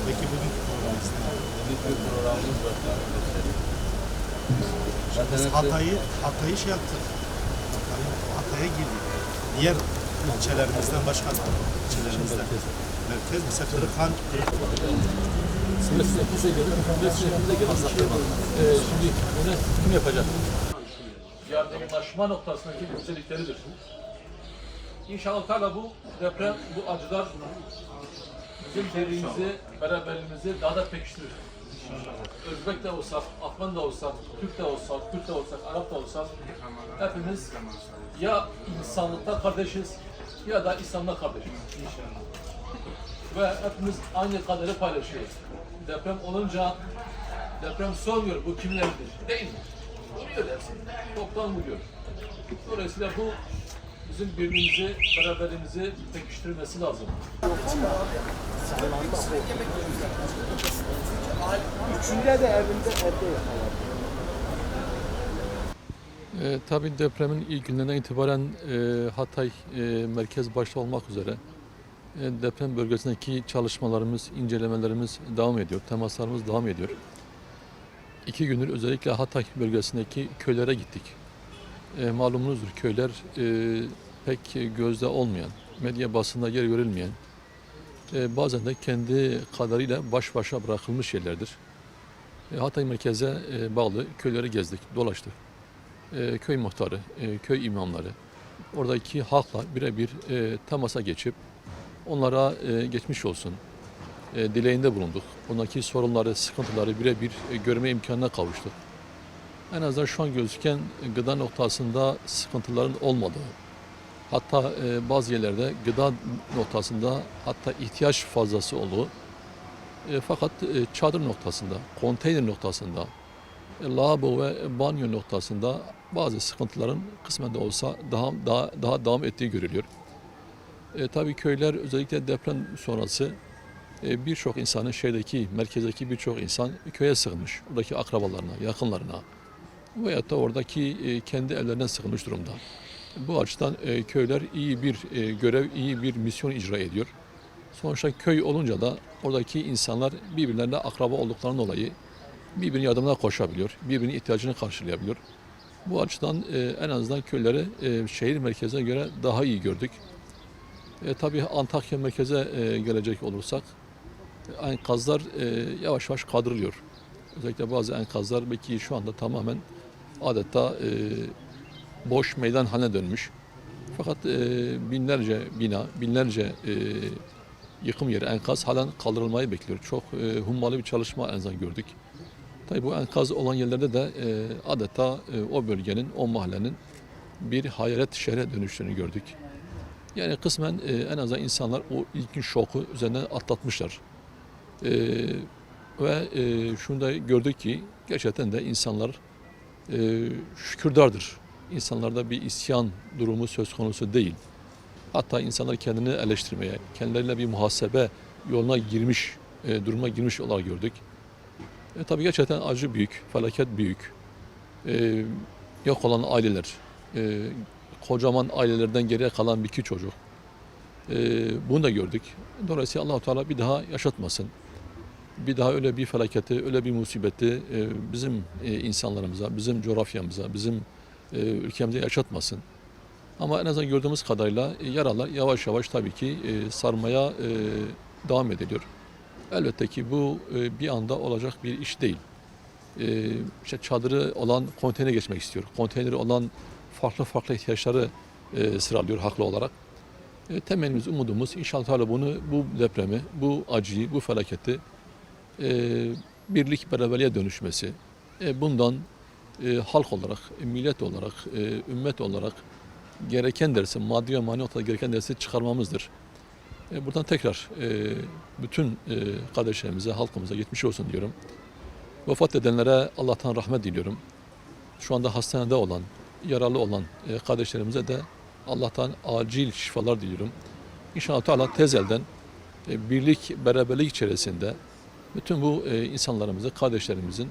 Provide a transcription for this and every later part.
Peki bugünkü programımız ne? Bugünkü programımız var. Biz Hatay'ı şey yaptık. Hatay'a girdik. Diğer ilçelerimizden başka ilçelerimizden. Merkez mesela Kırıkhan. Şimdi bunu kim yapacak? Yardımlaşma noktasındaki güzellikleridir. İnşallah Teala bu deprem, bu acılar bizim birliğimizi, beraberliğimizi daha da pekiştirir. Özbek de olsak, Afgan da olsak, Türk de olsak, Kürt de olsak, Arap da olsak hepimiz ya insanlıkta kardeşiz ya da İslam'da kardeşiz. Ve hepimiz aynı kaderi paylaşıyoruz. Deprem olunca deprem sormuyor bu kimlerdir değil mi? Vuruyor hepsi. Toptan vuruyor. Dolayısıyla bu bizim birbirimizi, beraberliğimizi pekiştirmesi lazım. Üçünde de evde yakaladı. Tabii depremin ilk günlerinden itibaren Hatay merkez başta olmak üzere deprem bölgesindeki çalışmalarımız, incelemelerimiz devam ediyor, temaslarımız devam ediyor. 2 gündür özellikle Hatay bölgesindeki köylere gittik. Malumunuzdur köyler pek gözde olmayan, medya basında yer verilmeyen, bazen de kendi kadarıyla baş başa bırakılmış yerlerdir. Hatay merkeze bağlı köyleri gezdik, dolaştık. Köy muhtarı, köy imamları, oradaki halkla birebir temasa geçip onlara geçmiş olsun dileğinde bulunduk. Ondaki sorunları, sıkıntıları birebir görme imkanına kavuştuk. En azından şu an gözüken gıda noktasında sıkıntıların olmadığı, hatta bazı yerlerde gıda noktasında hatta ihtiyaç fazlası olduğu, fakat çadır noktasında, konteyner noktasında, lavabo ve banyo noktasında bazı sıkıntıların kısmen de olsa daha devam ettiği görülüyor. Tabii köyler özellikle deprem sonrası birçok insanın merkezdeki birçok insan köye sığınmış. Oradaki akrabalarına, yakınlarına veyahut da oradaki kendi evlerine sığınmış durumda. Bu açıdan köyler iyi bir görev, iyi bir misyon icra ediyor. Sonuçta köy olunca da oradaki insanlar birbirlerine akraba olduklarından dolayı birbirinin yardımına koşabiliyor, birbirinin ihtiyacını karşılayabiliyor. Bu açıdan en azından köyleri şehir merkezine göre daha iyi gördük. Tabii Antakya merkeze gelecek olursak enkazlar yavaş yavaş kaldırılıyor. Özellikle bazı enkazlar belki şu anda tamamen adeta boş meydan haline dönmüş. Fakat binlerce bina, binlerce yıkım yeri, enkaz halen kaldırılmayı bekliyor. Çok hummalı bir çalışma en azından gördük. Tabii bu enkaz olan yerlerde de adeta o bölgenin, o mahallenin bir hayalet şehre dönüştüğünü gördük. Yani kısmen en azından insanlar o ilkin şoku üzerinden atlatmışlar. Ve şunu da gördük ki gerçekten de insanlar şükürdardır. İnsanlarda bir isyan durumu söz konusu değil. Hatta insanlar kendini eleştirmeye, kendilerine bir muhasebe yoluna girmiş, duruma girmiş olarak gördük. Tabii gerçekten acı büyük, felaket büyük. Yok olan aileler, kocaman ailelerden geriye kalan bir iki çocuk. Bunu da gördük. Dolayısıyla Allah-u Teala bir daha yaşatmasın. Bir daha öyle bir felaketi, öyle bir musibeti bizim insanlarımıza, bizim coğrafyamıza, bizim ülkemize yaşatmasın. Ama en azından gördüğümüz kadarıyla yaralar yavaş yavaş tabii ki sarmaya devam ediliyor. Elbette ki bu bir anda olacak bir iş değil. İşte çadırı olan konteynere geçmek istiyor. Konteyneri olan farklı ihtiyaçları sıralıyor haklı olarak. Temennimiz, umudumuz inşallah Teala bunu, bu depremi, bu acıyı, bu felaketi birlik beraberliğe dönüşmesi. Bundan halk olarak, millet olarak, ümmet olarak gereken dersi, maddi ve manevi olarak gereken dersi çıkarmamızdır. Buradan tekrar bütün kardeşlerimize, halkımıza geçmiş olsun diyorum. Vefat edenlere Allah'tan rahmet diliyorum. Şu anda hastanede olan, yaralı olan kardeşlerimize de Allah'tan acil şifalar diliyorum. İnşallah Teala tez elden birlik, beraberlik içerisinde bütün bu insanlarımızı, kardeşlerimizin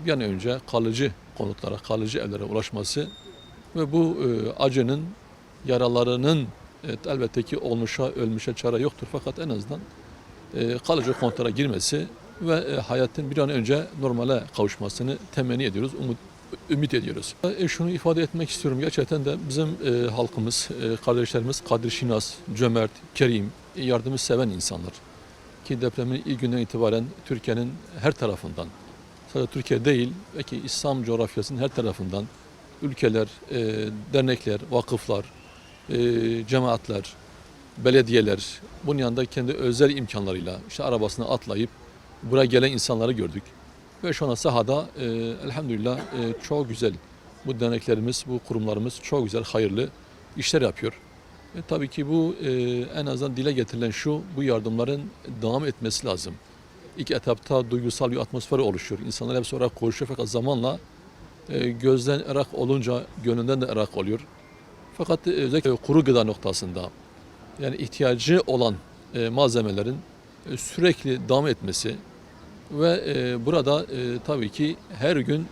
bir an önce kalıcı konutlara, kalıcı evlere ulaşması ve bu acının, yaralarının elbette ki olmuşa, ölmüşe çare yoktur. Fakat en azından kalıcı konutlara girmesi ve hayatın bir an önce normale kavuşmasını temenni ediyoruz, ümit ediyoruz. Şunu ifade etmek istiyorum, gerçekten de bizim halkımız, kardeşlerimiz kadir-şinas, cömert, kerim, yardımseven insanlar. Ki depremin ilk günden itibaren Türkiye'nin her tarafından, sadece Türkiye değil, belki İslam coğrafyasının her tarafından ülkeler, dernekler, vakıflar, cemaatler, belediyeler, bunun yanında kendi özel imkanlarıyla işte arabasına atlayıp buraya gelen insanları gördük. Ve şu an sahada elhamdülillah çok güzel bu derneklerimiz, bu kurumlarımız çok güzel, hayırlı işler yapıyor. Tabii ki bu en azından dile getirilen şu, bu yardımların devam etmesi lazım. İlk etapta duygusal bir atmosfer oluşuyor. İnsanlar hepsi olarak konuşuyor fakat zamanla gözden ırak olunca gönlünden de ırak oluyor. Fakat özellikle kuru gıda noktasında yani ihtiyacı olan malzemelerin sürekli devam etmesi ve burada tabii ki her gün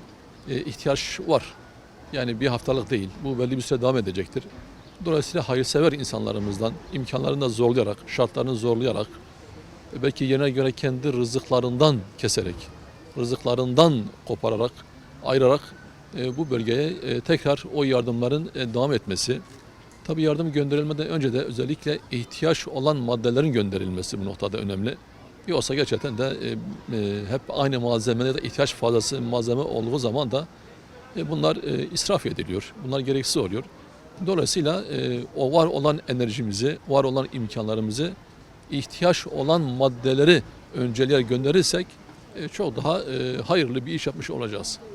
ihtiyaç var. Yani bir haftalık değil. Bu belli bir süre devam edecektir. Dolayısıyla hayırsever insanlarımızdan imkanlarını da zorlayarak, şartlarını zorlayarak, belki yerine göre kendi rızıklarından keserek, rızıklarından kopararak, ayırarak bu bölgeye tekrar o yardımların devam etmesi. Tabii yardım gönderilmeden önce de özellikle ihtiyaç olan maddelerin gönderilmesi bu noktada önemli. Yoksa gerçekten de hep aynı malzemeye de ihtiyaç fazlası malzeme olduğu zaman da bunlar israf ediliyor. Bunlar gereksiz oluyor. Dolayısıyla o var olan enerjimizi, var olan imkanlarımızı ihtiyaç olan maddeleri önceleyerek gönderirsek çok daha hayırlı bir iş yapmış olacağız.